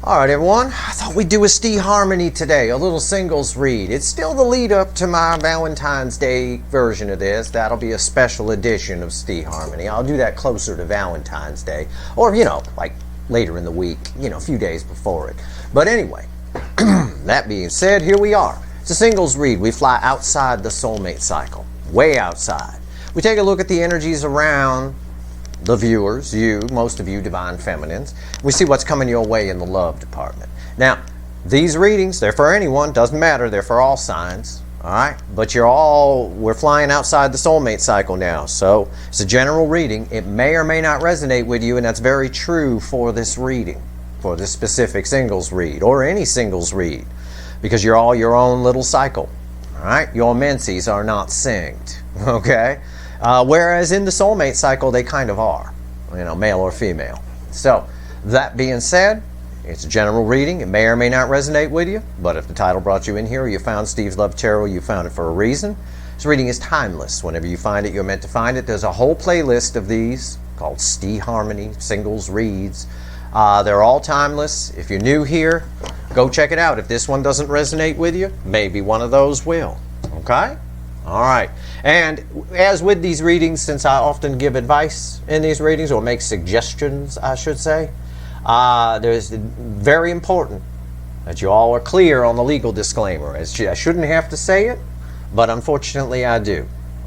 All right, everyone. I thought we'd do a stEE-Harmony today, a little singles read. It's still the lead up to my Valentine's Day version of this. That'll be a special edition of stEE-Harmony. I'll do that closer to Valentine's Day, or, like later in the week, a few days before it. But anyway, that being said, here we are. It's a singles read. We fly outside the soulmate cycle, way outside. We take a look at the energies around the viewers, most of you divine feminines. We see what's coming your way in the love department. Now, these readings, they're for anyone, doesn't matter, they're for all signs, all right? But we're flying outside the soulmate cycle now, so it's a general reading. It may or may not resonate with you, and that's very true for this reading, for this specific singles read, or any singles read, because you're all your own little cycle, all right? Your menses are not synced, okay? Whereas in the soulmate cycle, they kind of are, male or female. So, that being said, it's a general reading. It may or may not resonate with you, but if the title brought you in here, or you found Steve's Love Tarot, you found it for a reason. This reading is timeless. Whenever you find it, you're meant to find it. There's a whole playlist of these called stEE-Harmony Singles Reads. They're all timeless. If you're new here, go check it out. If this one doesn't resonate with you, maybe one of those will. Okay? All right. And as with these readings, since I often give advice in these readings, or make suggestions, I should say, there's very important that you all are clear on the legal disclaimer. I shouldn't have to say it, but unfortunately I do.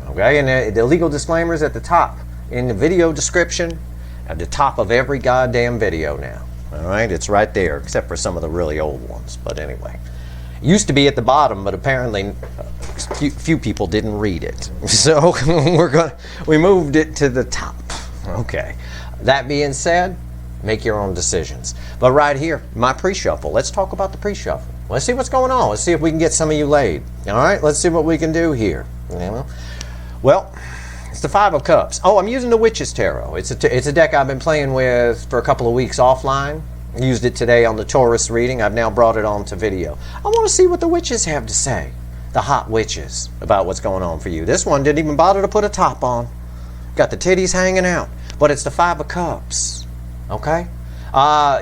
Okay? And the legal disclaimer is at the top in the video description, at the top of every goddamn video now. All right? It's right there, except for some of the really old ones. But anyway. It used to be at the bottom, but apparently few people didn't read it. So we moved it to the top. Okay. That being said, make your own decisions. But right here, my pre-shuffle. Let's talk about the pre-shuffle. Let's see what's going on. Let's see if we can get some of you laid. All right? Let's see what we can do here. Well, it's the Five of Cups. Oh, I'm using the Witch's Tarot. It's a deck I've been playing with for a couple of weeks offline. Used it today on the Taurus reading. I've now brought it on to video. I want to see what the witches have to say. The hot witches about what's going on for you. This one didn't even bother to put a top on. Got the titties hanging out. But it's the Five of Cups. Okay?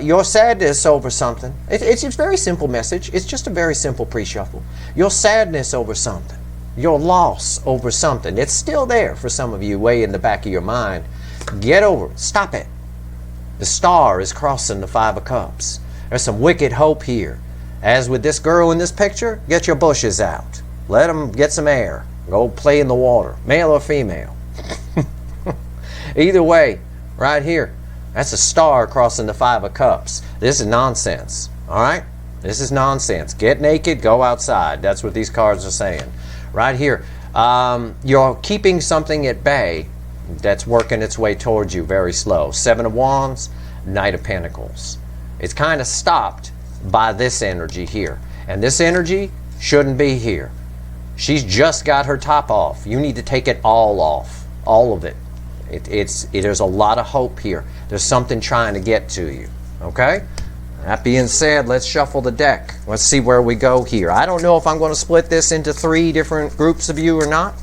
Your sadness over something. It's a very simple message. It's just a very simple pre-shuffle. Your sadness over something. Your loss over something. It's still there for some of you way in the back of your mind. Get over it. Stop it. The star is crossing the Five of Cups. There's some wicked hope here. As with this girl in this picture, get your bushes out. Let them get some air. Go play in the water, male or female. Either way, right here, that's a star crossing the Five of Cups. This is nonsense, all right? This is nonsense. Get naked, go outside. That's what these cards are saying. Right here, you're keeping something at bay that's working its way towards you very slow. Seven of Wands, Knight of Pentacles. It's kind of stopped by this energy here. And this energy shouldn't be here. She's just got her top off. You need to take it all off. All of it. There's a lot of hope here. There's something trying to get to you. Okay? That being said, let's shuffle the deck. Let's see where we go here. I don't know if I'm going to split this into 3 different groups of you or not.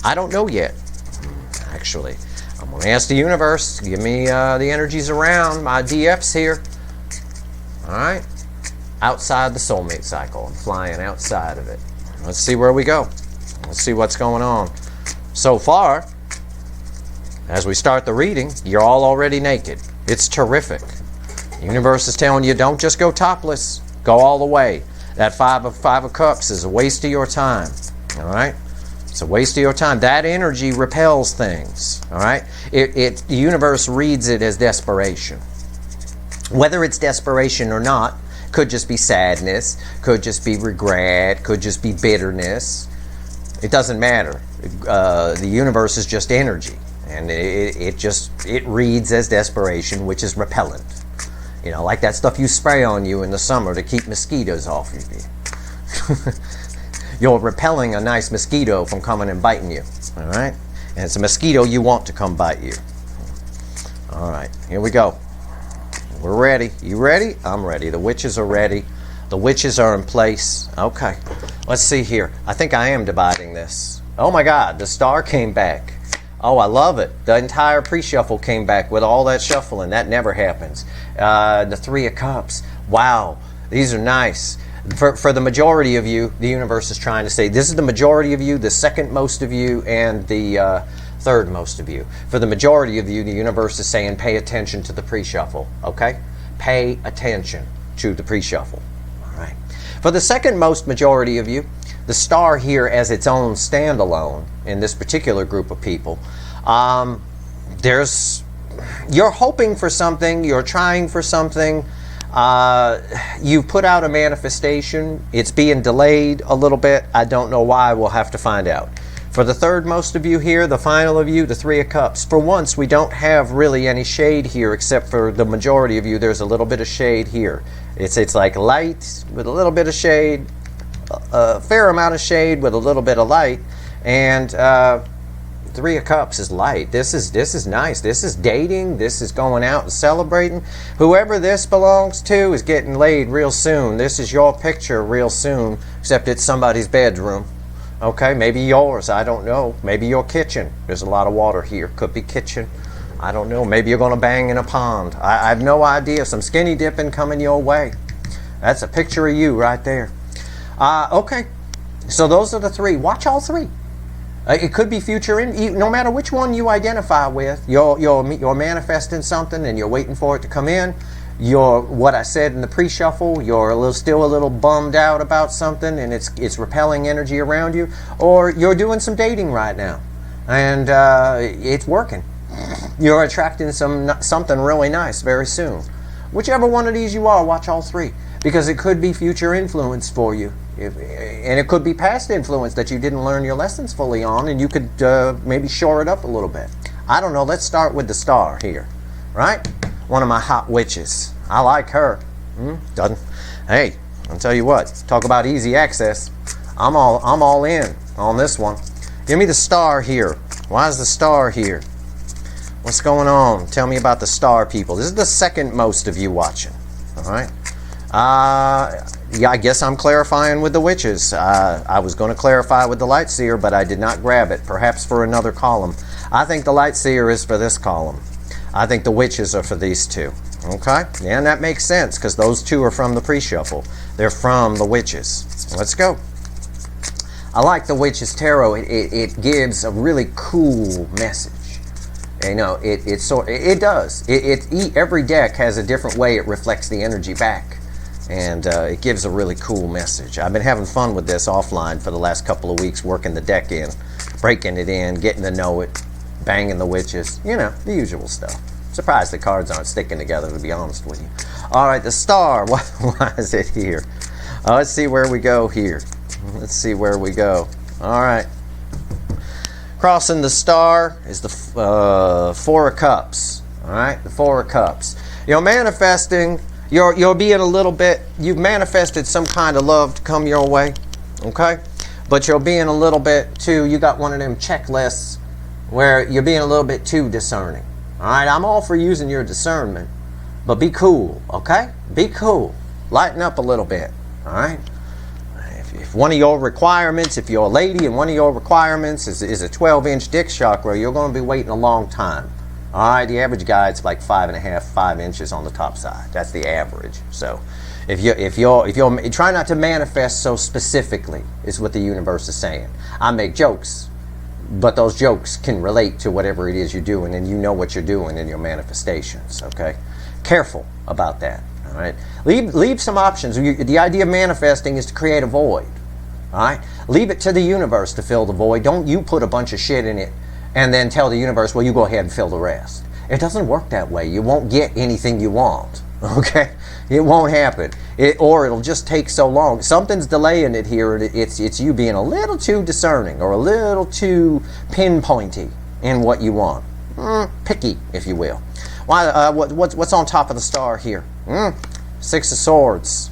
I don't know yet. Actually, I'm going to ask the universe, give me the energies around my DFs here. All right, outside the soulmate cycle. I'm flying outside of it. Let's see where we go. Let's see what's going on. So far, as we start the reading, you're all already naked. It's terrific. The universe is telling you, don't just go topless. Go all the way. That Five of Cups is a waste of your time. All right. It's a waste of your time. That energy repels things, all right? The universe reads it as desperation. Whether it's desperation or not, could just be sadness, could just be regret, could just be bitterness. It doesn't matter. The universe is just energy, and it reads as desperation, which is repellent. Like that stuff you spray on you in the summer to keep mosquitoes off of you. You're repelling a nice mosquito from coming and biting you, all right? And it's a mosquito you want to come bite you. All right, here we go. We're ready. You ready? I'm ready. The witches are ready. The witches are in place. Okay, let's see here. I think I am dividing this. Oh my God, the star came back. Oh, I love it. The entire pre-shuffle came back with all that shuffling. That never happens. The Three of Cups. Wow, these are nice. For the majority of you, the universe is trying to say, this is the majority of you, the second most of you, and the third most of you. For the majority of you, the universe is saying, pay attention to the pre-shuffle, okay? Pay attention to the pre-shuffle, all right? For the second most majority of you, the star here as its own standalone in this particular group of people, you're hoping for something, you're trying for something, you've put out a manifestation, it's being delayed a little bit, I don't know why, we'll have to find out. For the third most of you here, the final of you, the Three of Cups, for once we don't have really any shade here except for the majority of you, there's a little bit of shade here. It's like light with a little bit of shade, a fair amount of shade with a little bit of light, and Three of Cups is light. This is nice. This is dating. This is going out and celebrating. Whoever this belongs to is getting laid real soon. This is your picture real soon, except it's somebody's bedroom. Okay, maybe yours. I don't know. Maybe your kitchen. There's a lot of water here. Could be kitchen. I don't know. Maybe you're going to bang in a pond. I have no idea. Some skinny dipping coming your way. That's a picture of you right there. Okay, so those are the three. Watch all three. It could be future, no matter which one you identify with. You're manifesting something and you're waiting for it to come in. You're, what I said in the pre-shuffle, you're still a little bummed out about something and it's repelling energy around you. Or you're doing some dating right now and it's working. You're attracting something really nice very soon. Whichever one of these you are, watch all three. Because it could be future influence for you. And it could be past influence that you didn't learn your lessons fully on, and you could maybe shore it up a little bit. I don't know. Let's start with the star here, right? One of my hot witches. I like her. Doesn't? Hey, I'll tell you what. Talk about easy access. I'm all in on this one. Give me the star here. Why is the star here? What's going on? Tell me about the star people. This is the second most of you watching. All right. Yeah, I guess I'm clarifying with the witches. I was going to clarify with the light seer, but I did not grab it. Perhaps for another column. I think the light seer is for this column. I think the witches are for these two. Okay? Yeah, and that makes sense because those two are from the pre-shuffle. They're from the witches. Let's go. I like the witches tarot. It gives a really cool message. You know, it does. Every deck has a different way it reflects the energy back. And it gives a really cool message. I've been having fun with this offline for the last couple of weeks, working the deck in, breaking it in, getting to know it, banging the witches, you know, the usual stuff. Surprised the cards aren't sticking together, to be honest with you. All right, the star, why is it here? Let's see where we go here. Let's see where we go. All right. Crossing the star is the Four of Cups. All right, the Four of Cups. You're manifesting. You're being a little bit, you've manifested some kind of love to come your way, okay? But you're being a little bit too, you got one of them checklists where you're being a little bit too discerning, all right? I'm all for using your discernment, but be cool, okay? Be cool. Lighten up a little bit, all right? If one of your requirements, if you're a lady and one of your requirements is a 12-inch dick chakra, you're going to be waiting a long time. All right, the average guy, it's like 5 inches on the top side. That's the average. So, if you're try not to manifest so specifically, is what the universe is saying. I make jokes, but those jokes can relate to whatever it is you're doing, and you know what you're doing in your manifestations. Okay, careful about that. All right, leave some options. The idea of manifesting is to create a void. All right, leave it to the universe to fill the void. Don't you put a bunch of shit in it and then tell the universe, well, you go ahead and fill the rest. It doesn't work that way. You won't get anything you want, okay? It won't happen. Or it'll just take so long. Something's delaying it here. It's you being a little too discerning or a little too pinpointy in what you want. Picky, if you will. What's on top of the star here? Six of Swords.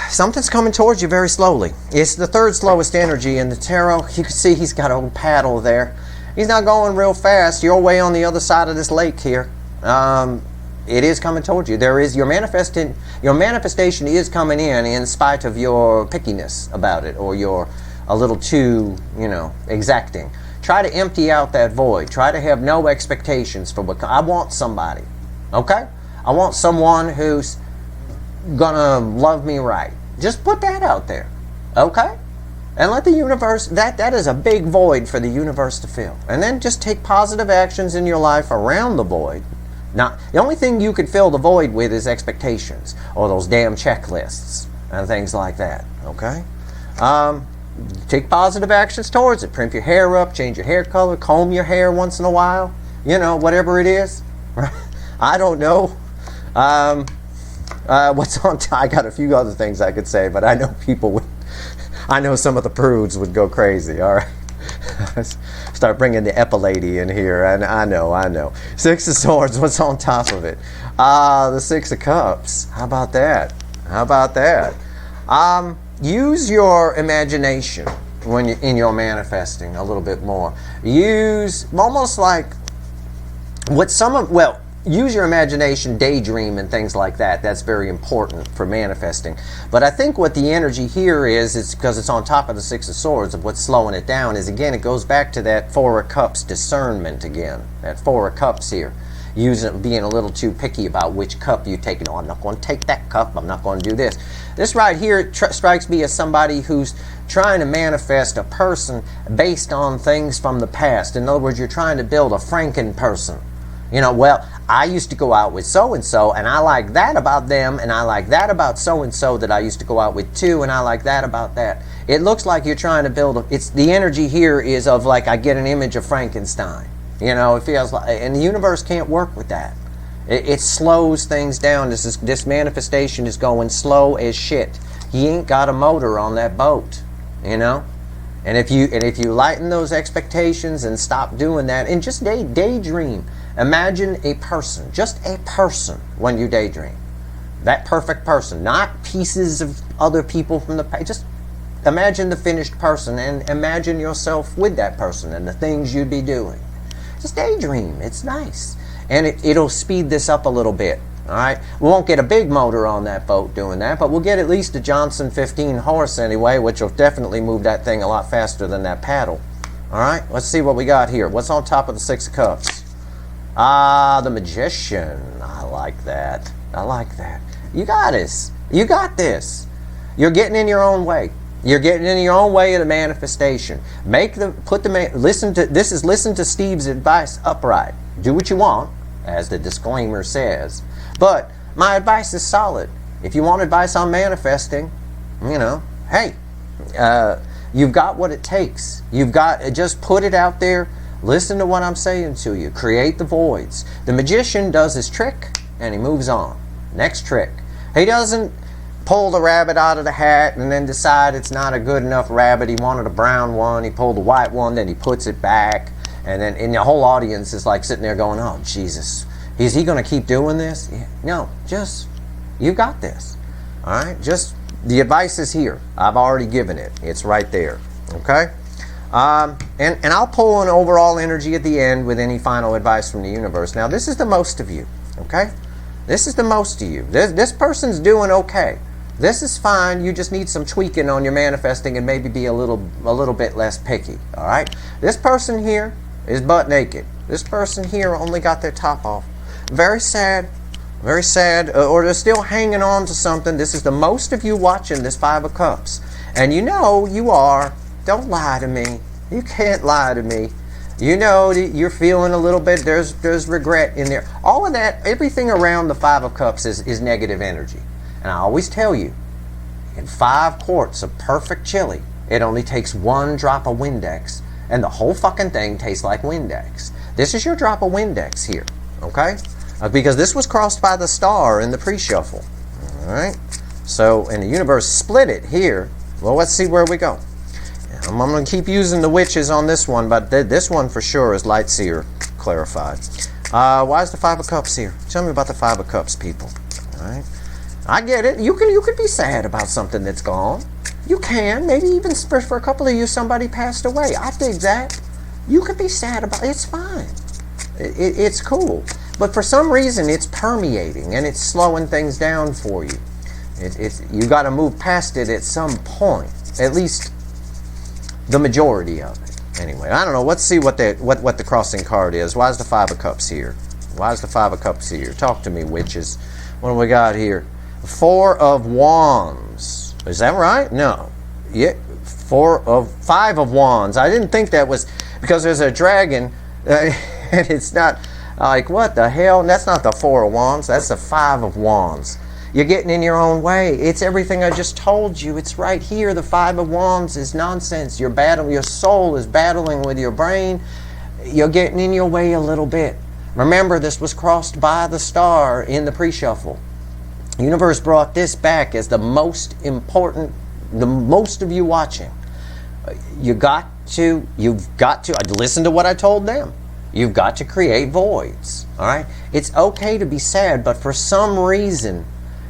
Something's coming towards you very slowly. It's the third slowest energy in the tarot. You can see he's got a old paddle there. He's not going real fast. You're way on the other side of this lake here. It is coming towards you. There is your manifestation is coming in spite of your pickiness about it or your a little too, exacting. Try to empty out that void. Try to have no expectations for what I want somebody. Okay? I want someone who's gonna love me right. Just put that out there. Okay? And let the universe, that is a big void for the universe to fill. And then just take positive actions in your life around the void. Now, the only thing you could fill the void with is expectations, or those damn checklists and things like that. Okay? Take positive actions towards it. Primp your hair up, change your hair color, comb your hair once in a while. Whatever it is. I don't know. What's on top? I got a few other things I could say, but I know people would. I know some of the prudes would go crazy. All right. Start bringing the epilady in here. And I know. Six of Swords. What's on top of it? The Six of Cups. How about that? Use your imagination when you're in your manifesting a little bit more. Use almost like use your imagination, daydream and things like that. That's very important for manifesting. But I think what the energy here is because it's on top of the Six of Swords, of what's slowing it down is, again, it goes back to that Four of Cups discernment again. That Four of Cups here. Being a little too picky about which cup you take. No, I'm not going to take that cup. I'm not going to do this. This right here strikes me as somebody who's trying to manifest a person based on things from the past. In other words, you're trying to build a Franken person. I used to go out with so-and-so, and I like that about them, and I like that about so-and-so that I used to go out with too, and I like that about that. It looks like you're trying to build the energy here is of like, I get an image of Frankenstein. It feels like, and the universe can't work with that. It slows things down. This manifestation is going slow as shit. He ain't got a motor on that boat, And if you lighten those expectations and stop doing that, and just daydream. Imagine a person, just a person when you daydream. That perfect person, not pieces of other people from the past. Just imagine the finished person and imagine yourself with that person and the things you'd be doing. Just daydream. It's nice. And it'll speed this up a little bit. All right? We won't get a big motor on that boat doing that, but we'll get at least a Johnson 15 horse anyway, which will definitely move that thing a lot faster than that paddle. All right? Let's see what we got here. What's on top of the Six of Cups? The Magician. I like that. You got this. You got this. You're getting in your own way. You're getting in your own way of the manifestation. Listen to Steve's advice upright. Do what you want, as the disclaimer says. But my advice is solid. If you want advice on manifesting, hey, you've got what it takes. Just put it out there. Listen to what I'm saying to you. Create the voids. The magician does his trick and he moves on. Next trick. He doesn't pull the rabbit out of the hat and then decide it's not a good enough rabbit. He wanted a brown one. He pulled the white one, then he puts it back. And the whole audience is like sitting there going, oh, Jesus. Is he going to keep doing this? No, you got this. All right? The advice is here. I've already given it. It's right there. Okay? And I'll pull an overall energy at the end with any final advice from the universe. Now, this is the most of you. Okay? This is the most of you. This person's doing okay. This is fine. You just need some tweaking on your manifesting and maybe be a little bit less picky. All right? This person here is butt naked. This person here only got their top off. Very sad. Very sad. Or they're still hanging on to something. This is the most of you watching this Five of Cups. And you are. Don't lie to me. You can't lie to me. You're feeling a little bit. There's regret in there. All of that, everything around the Five of Cups is negative energy. And I always tell you, in 5 quarts of perfect chili, it only takes 1 drop of Windex, and the whole fucking thing tastes like Windex. This is your drop of Windex here, okay? Because this was crossed by the star in the pre-shuffle. All right? So, and the universe split it here. Well, let's see where we go. I'm going to keep using the witches on this one, but this one for sure is Light Seer clarified. Why is the Five of Cups here? Tell me about the Five of Cups, people. All right? I get it. You could be sad about something that's gone. You can. Maybe even for a couple of you, somebody passed away. I dig that. You could be sad about it. It's fine. It's cool. But for some reason, it's permeating and it's slowing things down for you. You got to move past it at some point. At least the majority of it. Anyway, I don't know. Let's see what the crossing card is. Why is the Five of Cups here? Why is the Five of Cups here? Talk to me, witches. What do we got here? Four of Wands. Is that right? No. Yeah. Five of Wands. I didn't think that was, because there's a dragon, and it's not like, what the hell? That's not the Four of Wands. That's the Five of Wands. You're getting in your own way. It's everything I just told you. It's right here. The Five of Wands is nonsense. Your soul is battling with your brain. You're getting in your way a little bit. Remember, this was crossed by the star in the pre-shuffle. The universe brought this back as the most important, the most of you watching. You've got to listen to what I told them. You've got to create voids. All right? It's okay to be sad, but for some reason,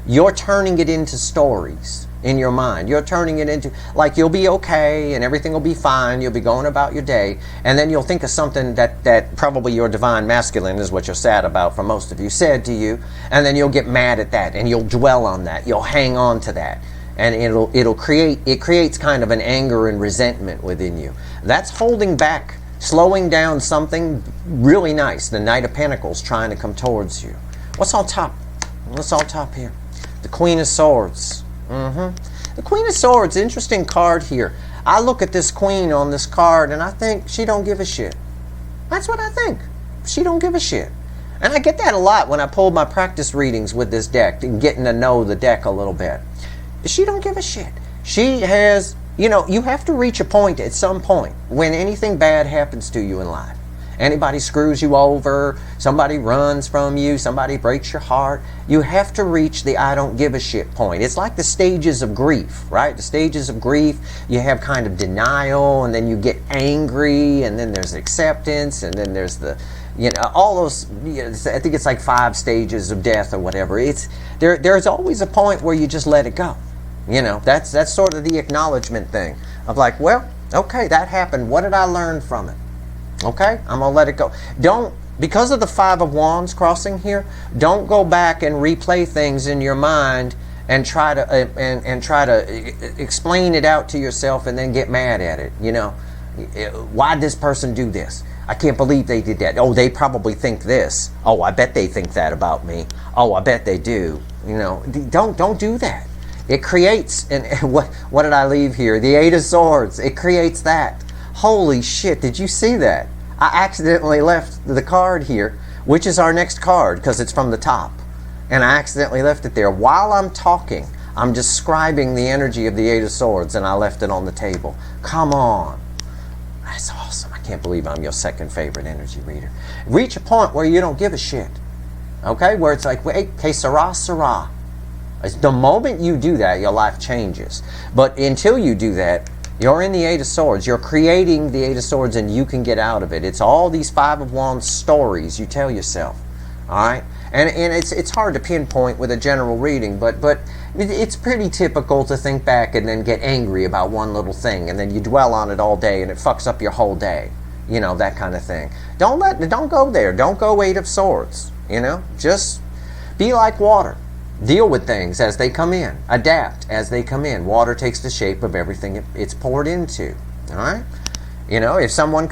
you're turning it into stories in your mind. You're turning it into, like, you'll be okay and everything will be fine. You'll be going about your day. And then you'll think of something that probably your divine masculine is what you're sad about for most of you said to you. And then you'll get mad at that and you'll dwell on that. You'll hang on to that. And it creates kind of an anger and resentment within you. That's holding back, slowing down something really nice. The Knight of Pentacles trying to come towards you. What's on top? What's on top here? The Queen of Swords. The Queen of Swords, interesting card here. I look at this Queen on this card and I think she don't give a shit. That's what I think. She don't give a shit. And I get that a lot when I pull my practice readings with this deck and getting to know the deck a little bit. She don't give a shit. She has, you have to reach a point at some point when anything bad happens to you in life. Anybody screws you over, somebody runs from you, somebody breaks your heart, you have to reach the I don't give a shit point. It's like the stages of grief, right? The stages of grief, you have kind of denial, and then you get angry, and then there's acceptance, and then there's the, all those, I think it's like 5 stages of death or whatever. There's always a point where you just let it go. That's sort of the acknowledgement thing of like, well, okay, that happened. What did I learn from it? Okay, I'm gonna let it go. Because of the Five of Wands crossing here, don't go back and replay things in your mind and try to explain it out to yourself and then get mad at it. Why'd this person do this? I can't believe they did that. Oh, they probably think this. Oh, I bet they think that about me. Oh, I bet they do. Don't do that. It creates, and what did I leave here? The Eight of Swords. It creates that. Holy shit, did you see that? I accidentally left the card here, which is our next card because it's from the top. And I accidentally left it there. While I'm talking, I'm describing the energy of the Eight of Swords and I left it on the table. Come on. That's awesome. I can't believe I'm your second favorite energy reader. Reach a point where you don't give a shit. Okay? Where it's like, wait, que sera, sera. The moment you do that, your life changes. But until you do that, you're in the Eight of Swords. You're creating the Eight of Swords and you can get out of it. It's all these Five of Wands stories you tell yourself. All right? And it's hard to pinpoint with a general reading, but it's pretty typical to think back and then get angry about one little thing and then you dwell on it all day and it fucks up your whole day. That kind of thing. Don't go there. Don't go Eight of Swords. Just be like water. Deal with things as they come in. Adapt as they come in. Water takes the shape of everything it's poured into. All right? If someone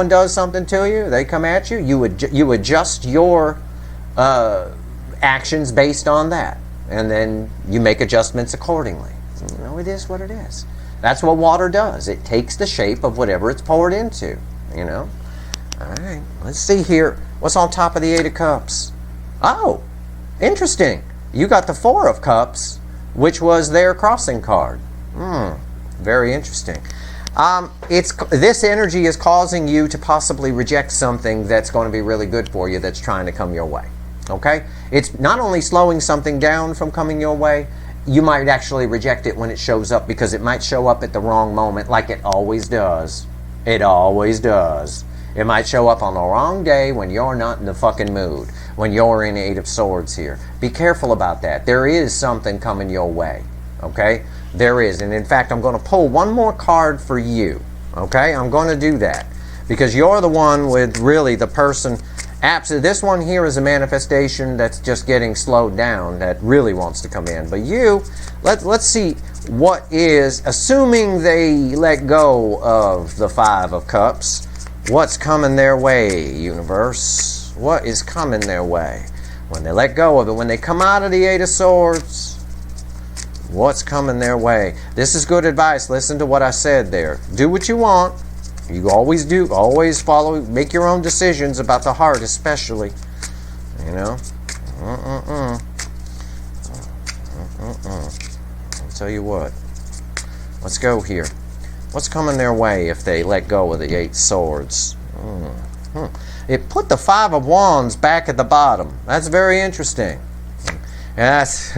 does something to you, they come at you, you adjust your actions based on that. And then you make adjustments accordingly. It is what it is. That's what water does. It takes the shape of whatever it's poured into. All right. Let's see here. What's on top of the Eight of Cups? Oh, interesting. You got the Four of Cups, which was their crossing card. Very interesting. This energy is causing you to possibly reject something that's going to be really good for you that's trying to come your way. Okay? It's not only slowing something down from coming your way, you might actually reject it when it shows up because it might show up at the wrong moment like it always does. It always does. It might show up on the wrong day when you're not in the fucking mood, when you're in Eight of Swords here. Be careful about that. There is something coming your way, okay? There is. And in fact, I'm going to pull one more card for you, okay? I'm going to do that because you're the one with really the person, This one here is a manifestation that's just getting slowed down, that really wants to come in. But you, let's see what is, assuming they let go of the Five of Cups, what's coming their way, universe? What is coming their way? When they let go of it, when they come out of the Eight of Swords, what's coming their way? This is good advice. Listen to what I said there. Do what you want. You always do. Always follow. Make your own decisions about the heart, especially. You know? I'll tell you what. Let's go here. What's coming their way if they let go of the Eight Swords? It put the Five of Wands back at the bottom. That's very interesting. That's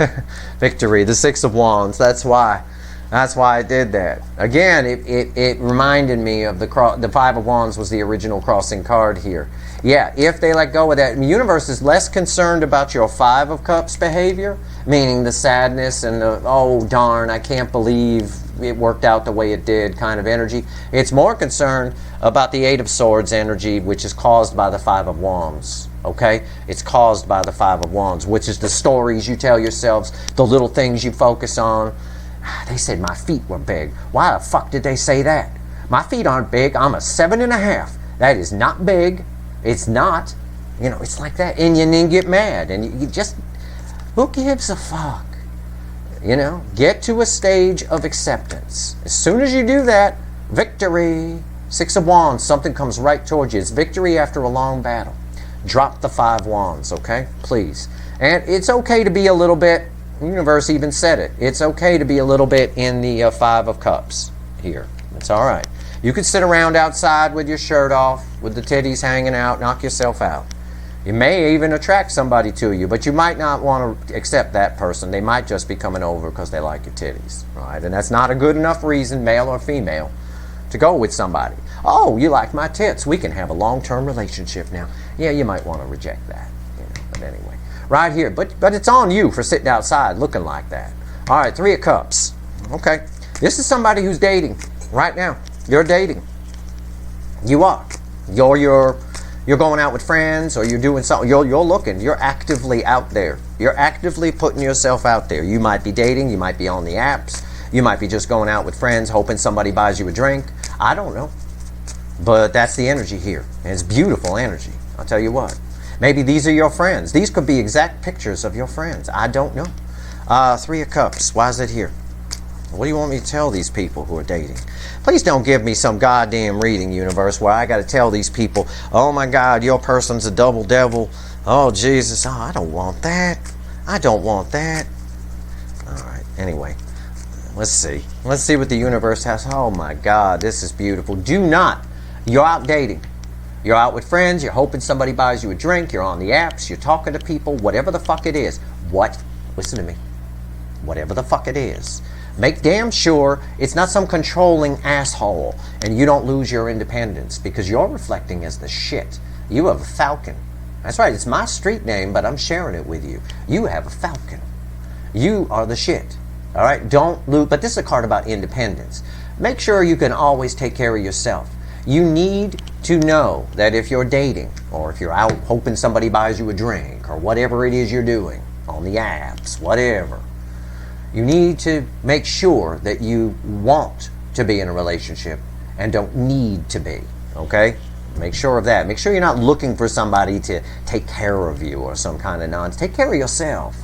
victory, the Six of Wands. That's why I did that. Again, it reminded me of the Five of Wands was the original crossing card here. Yeah, if they let go of that, the universe is less concerned about your Five of Cups behavior, meaning the sadness and the, oh darn, I can't believe it worked out the way it did kind of energy. It's more concerned about the Eight of Swords energy, which is caused by the Five of Wands. Okay? It's caused by the Five of Wands, which is the stories you tell yourselves, the little things you focus on. They said my feet were big. Why the fuck did they say that? My feet aren't big. I'm a 7.5. That is not big. It's not. You know, it's like that. And you then get mad. And you just, who gives a fuck? You know, get to a stage of acceptance. As soon as you do that, victory. Six of Wands, something comes right towards you. It's victory after a long battle. Drop the Five Wands, okay? Please. And it's okay to be a little bit, the universe even said it, it's okay to be a little bit in the Five of Cups here. It's all right. You could sit around outside with your shirt off, with the titties hanging out, knock yourself out. You may even attract somebody to you, but you might not want to accept that person. They might just be coming over because they like your titties, right? And that's not a good enough reason, male or female, to go with somebody. Oh, you like my tits. We can have a long-term relationship now. Yeah, you might want to reject that. You know, but anyway, right here. But it's on you for sitting outside looking like that. All right, Three of Cups. Okay, this is somebody who's dating right now. You're dating. You are. You're going out with friends, or you're doing something. You're looking. You're actively out there. You're actively putting yourself out there. You might be dating. You might be on the apps. You might be just going out with friends, hoping somebody buys you a drink. I don't know. But that's the energy here. And it's beautiful energy. I'll tell you what. Maybe these are your friends. These could be exact pictures of your friends. I don't know. Three of Cups. Why is it here? What do you want me to tell these people who are dating? Please don't give me some goddamn reading, universe, where I got to tell these people, oh my God, your person's a double devil. Oh, Jesus. Oh, I don't want that. I don't want that. All right. Anyway. Let's see. Let's see what the universe has. Oh my God, this is beautiful. Do not. You're out dating. You're out with friends. You're hoping somebody buys you a drink. You're on the apps. You're talking to people. Whatever the fuck it is. Listen to me. Whatever the fuck it is. Make damn sure it's not some controlling asshole and you don't lose your independence, because you're reflecting as the shit. You have a falcon. That's right. It's my street name, but I'm sharing it with you. You have a falcon. You are the shit. All right, don't lose. But this is a card about independence. Make sure you can always take care of yourself. You need to know that if you're dating, or if you're out hoping somebody buys you a drink, or whatever it is you're doing on the apps, whatever, you need to make sure that you want to be in a relationship and don't need to be. Okay? Make sure of that. Make sure you're not looking for somebody to take care of you or some kind of nonsense. Take care of yourself.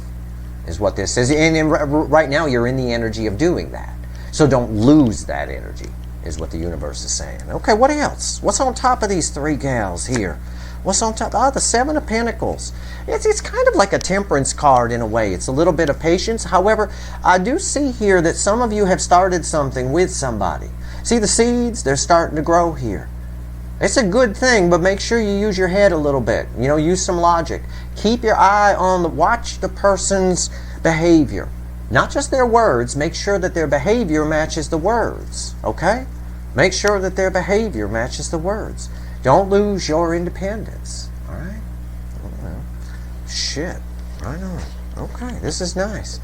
Is what this says. And right now you're in the energy of doing that. So don't lose that energy, is what the universe is saying. Okay, what else? What's on top of these three gals here? What's on top? The Seven of Pentacles. It's kind of like a temperance card in a way. It's a little bit of patience. However, I do see here that some of you have started something with somebody. See the seeds? They're starting to grow here. It's a good thing, but make sure you use your head a little bit. You know, use some logic. Keep your eye on watch the person's behavior. Not just their words. Make sure that their behavior matches the words. Okay? Make sure that their behavior matches the words. Don't lose your independence. All right? Shit. Right on. Okay, this is nice.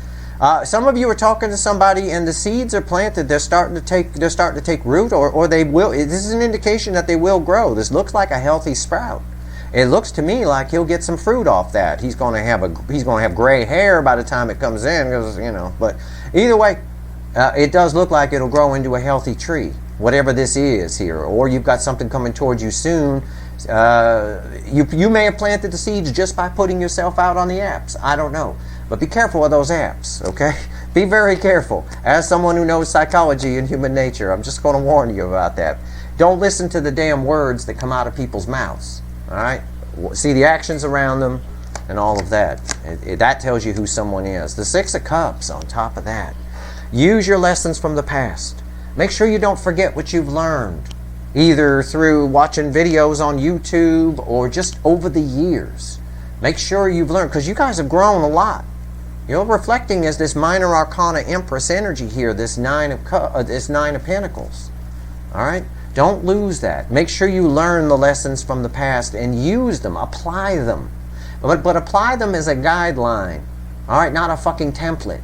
Some of you are talking to somebody and the seeds are planted. They're starting to take root, or they will. This is an indication that they will grow. This looks like a healthy sprout. It looks to me like he'll get some fruit off that. He's going to have gray hair by the time it comes in, because, you know. But either way, it does look like it'll grow into a healthy tree, whatever this is here. Or you've got something coming towards you soon. You may have planted the seeds just by putting yourself out on the apps. I don't know. But be careful of those apps, okay? Be very careful. As someone who knows psychology and human nature, I'm just going to warn you about that. Don't listen to the damn words that come out of people's mouths, all right? See the actions around them and all of that. That tells you who someone is. The Six of Cups on top of that. Use your lessons from the past. Make sure you don't forget what you've learned, either through watching videos on YouTube or just over the years. Make sure you've learned, because you guys have grown a lot. You're reflecting as this minor arcana empress energy here, this nine of pentacles. All right? Don't lose that. Make sure you learn the lessons from the past and use them, apply them. But apply them as a guideline. All right? Not a fucking template.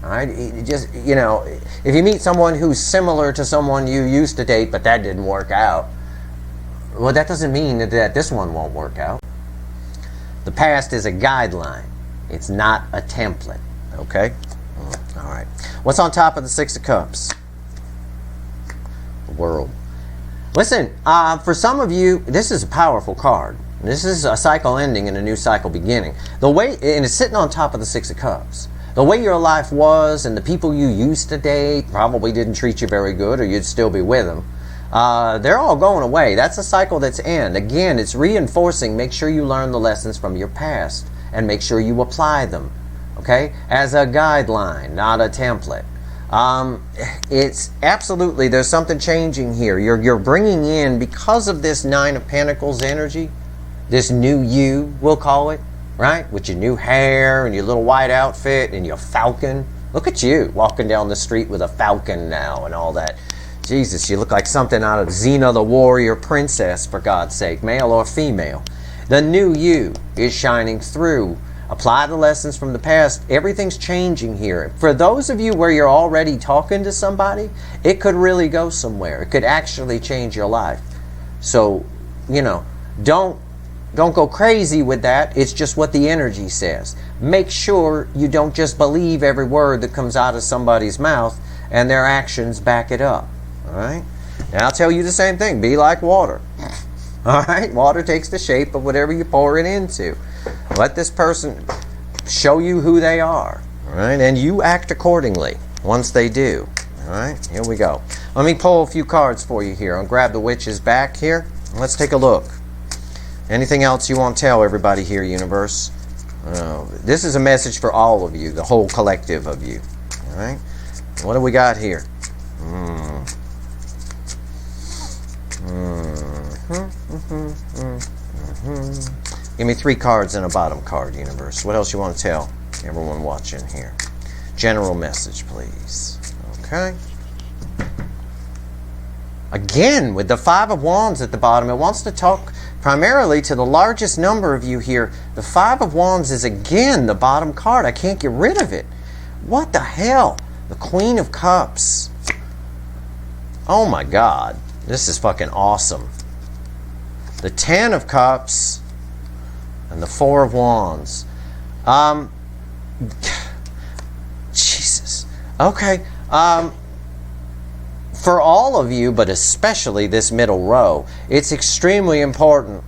All right? Just, you know, if you meet someone who's similar to someone you used to date, but that didn't work out, well, that doesn't mean that this one won't work out. The past is a guideline. It's not a template, okay? All right. What's on top of the Six of Cups? The World. Listen, for some of you, this is a powerful card. This is a cycle ending and a new cycle beginning. And it's sitting on top of the Six of Cups. The way your life was and the people you used to date probably didn't treat you very good, or you'd still be with them. They're all going away. That's a cycle that's end. Again, it's reinforcing. Make sure you learn the lessons from your past and make sure you apply them, okay, as a guideline, not a template. It's absolutely, there's something changing here. You're bringing in, because of this Nine of Pentacles energy, this new you, we'll call it, right, with your new hair and your little white outfit and your falcon. Look at you walking down the street with a falcon now and all that. Jesus, you look like something out of Xena the Warrior Princess, for God's sake, male or female. The new you is shining through. Apply the lessons from the past. Everything's changing here. For those of you where you're already talking to somebody, it could really go somewhere. It could actually change your life. So, you know, don't go crazy with that. It's just what the energy says. Make sure you don't just believe every word that comes out of somebody's mouth and their actions back it up. All right? And I'll tell you the same thing. Be like water. All right? Water takes the shape of whatever you pour it into. Let this person show you who they are. All right? And you act accordingly once they do. All right? Here we go. Let me pull a few cards for you here. I'll grab the witch's back here. Let's take a look. Anything else you want to tell everybody here, universe? This is a message for all of you, the whole collective of you. All right? What do we got here? Give me 3 cards and a bottom card, universe. What else you want to tell everyone watching here? General message, please. Okay. Again, with the Five of Wands at the bottom, it wants to talk primarily to the largest number of you here. The Five of Wands is again the bottom card. I can't get rid of it. What the hell? The Queen of Cups. Oh my God. This is fucking awesome. The Ten of Cups and the Four of Wands. Jesus. Okay. For all of you, but especially this middle row, it's extremely important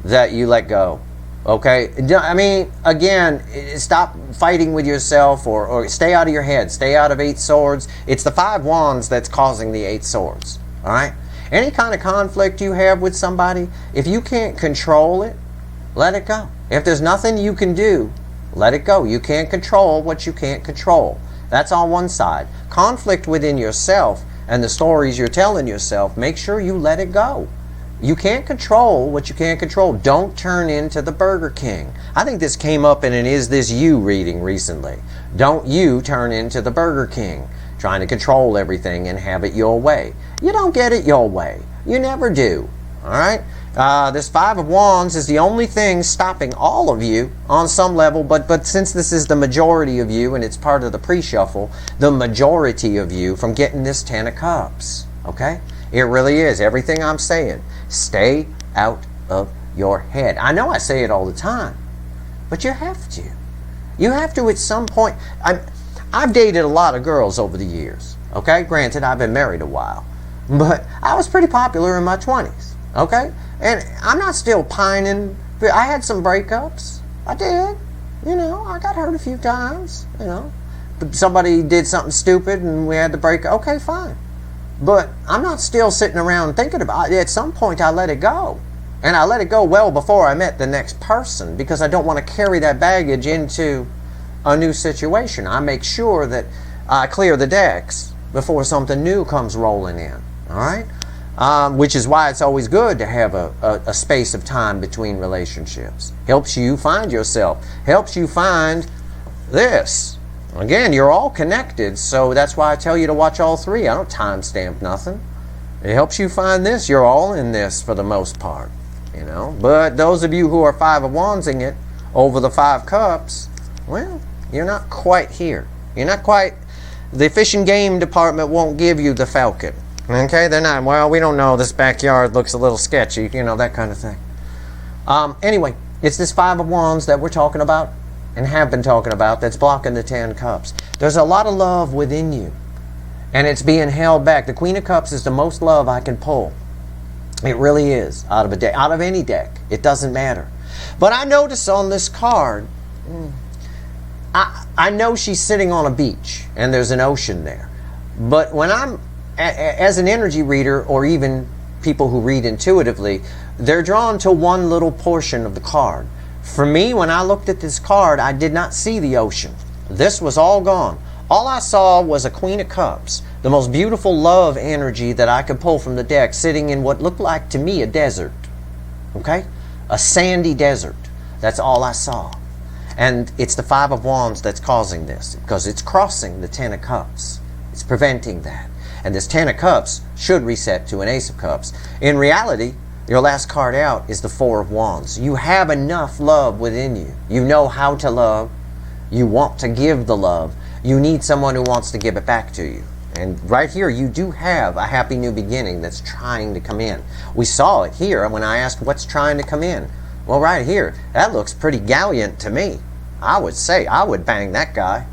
that you let go. Okay? I mean, again, stop fighting with yourself, or stay out of your head. Stay out of 8 swords. It's the 5 wands that's causing the 8 swords. All right? Any kind of conflict you have with somebody, if you can't control it, let it go. If there's nothing you can do, let it go. You can't control what you can't control. That's on one side. Conflict within yourself and the stories you're telling yourself, make sure you let it go. You can't control what you can't control. Don't turn into the Burger King. I think this came up in an Is This You reading recently. Don't you turn into the Burger King, trying to control everything and have it your way. You don't get it your way. You never do. All right? This Five of Wands is the only thing stopping all of you on some level, but since this is the majority of you and it's part of the pre-shuffle, the majority of you from getting this Ten of Cups. Okay? It really is. Everything I'm saying. Stay out of your head. I know I say it all the time, but you have to. You have to at some point. I've dated a lot of girls over the years, okay? Granted, I've been married a while, but I was pretty popular in my 20s, okay? And I'm not still pining. I had some breakups. I did. You know, I got hurt a few times, you know. Somebody did something stupid and we had to break. Okay, fine. But I'm not still sitting around thinking about it. At some point, I let it go. And I let it go well before I met the next person, because I don't want to carry that baggage into a new situation. I make sure that I clear the decks before something new comes rolling in. All right? Which is why it's always good to have a space of time between relationships. Helps you find yourself. Helps you find this. Again, you're all connected, so that's why I tell you to watch all three. I don't timestamp nothing. It helps you find this. You're all in this for the most part, you know. But those of you who are Five of Wandsing it over the Five Cups, well, you're not quite here. You're not quite. The Fish and Game department won't give you the Falcon. Okay, they're not. Well, we don't know. This backyard looks a little sketchy, you know, that kind of thing. Anyway, it's this Five of Wands that we're talking about and have been talking about that's blocking the 10 Cups. There's a lot of love within you, and it's being held back. The Queen of Cups is the most love I can pull. It really is, out of a deck, out of any deck. It doesn't matter. But I notice on this card, I know she's sitting on a beach and there's an ocean there. But when I'm, as an energy reader, or even people who read intuitively, they're drawn to one little portion of the card. For me, when I looked at this card, I did not see the ocean. This was all gone. All I saw was a Queen of Cups, the most beautiful love energy that I could pull from the deck, sitting in what looked like to me a desert. Okay? A sandy desert. That's all I saw. And it's the Five of Wands that's causing this, because it's crossing the 10 of Cups. It's preventing that. And this 10 of Cups should reset to an Ace of Cups. In reality, your last card out is the Four of Wands. You have enough love within you. You know how to love. You want to give the love. You need someone who wants to give it back to you. And right here, you do have a happy new beginning that's trying to come in. We saw it here when I asked what's trying to come in. Well, right here, that looks pretty gallant to me. I would say I would bang that guy.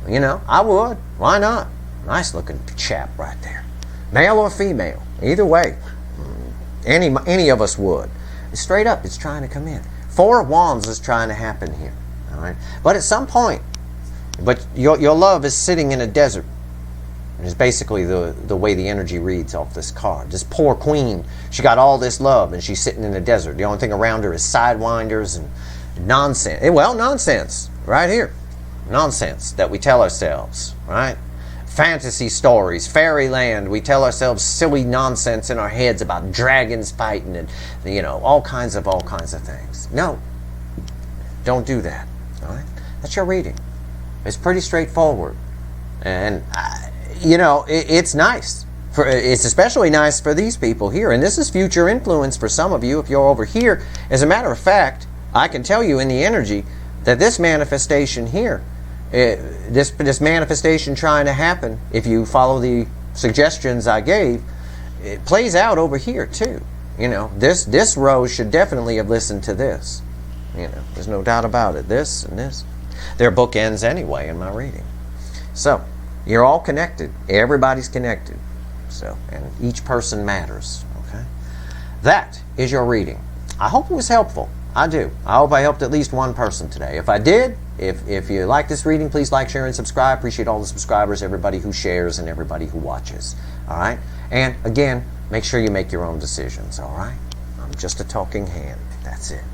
You know, I would. Why not? Nice looking chap right there. Male or female, either way. Any of us would. Straight up, it's trying to come in. Four of Wands is trying to happen here. All right? But at some point, but your love is sitting in a desert. It's basically the way the energy reads off this card. This poor queen, she got all this love and she's sitting in a desert. The only thing around her is sidewinders and nonsense. Well, nonsense right here. Nonsense that we tell ourselves, right? Fantasy stories, fairyland. We tell ourselves silly nonsense in our heads about dragons fighting and, you know, all kinds of things. No, don't do that. All right, that's your reading. It's pretty straightforward, and you know, it's nice. It's especially nice for these people here, and this is future influence for some of you if you're over here. As a matter of fact, I can tell you in the energy that this manifestation here, this manifestation trying to happen, if you follow the suggestions I gave, it plays out over here too. You know, this rose should definitely have listened to this. You know, there's no doubt about it. This and this. They're bookends anyway in my reading. So, you're all connected. Everybody's connected. So, and each person matters. Okay? That is your reading. I hope it was helpful. I do. I hope I helped at least one person today. If I did, if you like this reading, please like, share, and subscribe. Appreciate all the subscribers, everybody who shares, and everybody who watches. All right? And again, make sure you make your own decisions. All right? I'm just a talking hand. That's it.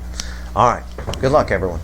All right. Good luck, everyone.